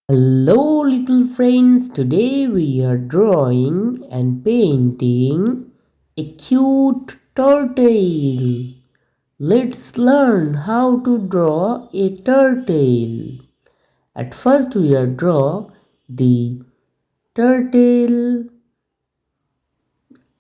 Hello, little friends. Today we are drawing and painting a cute turtle. Let's learn how to draw a turtle. At first, we are draw the turtle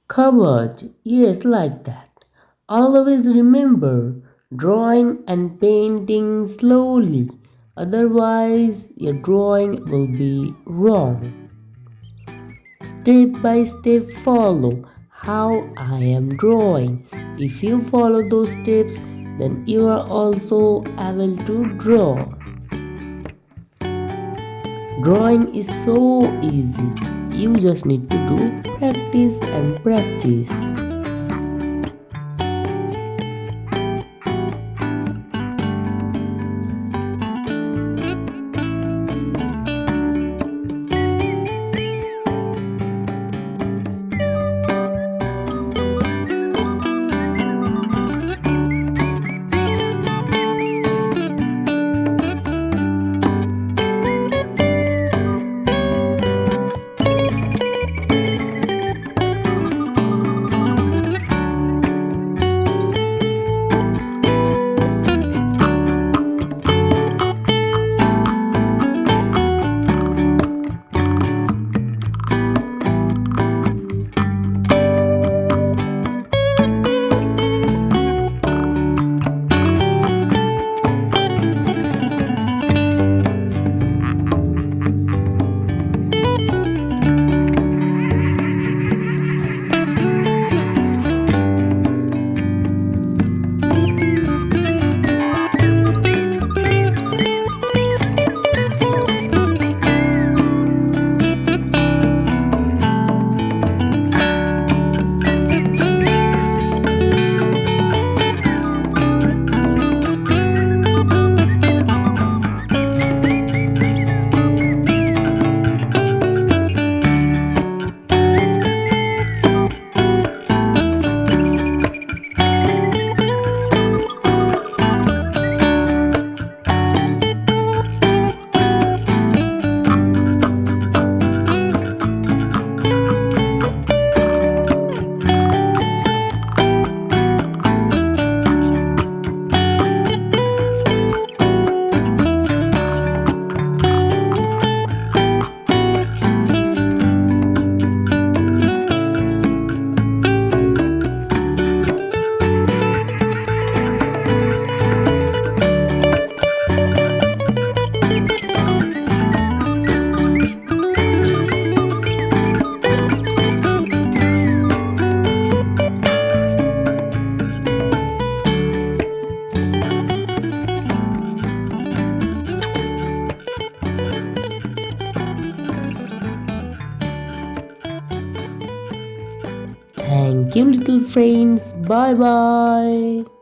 covered. Yes, like that. Always remember drawing and painting slowly. Otherwise, your drawing will be wrong. Step by step follow how I am drawing. If you follow those steps, then you are also able to draw. Drawing is so easy. You just need to do practice and practice. Thank you, little friends. Bye bye.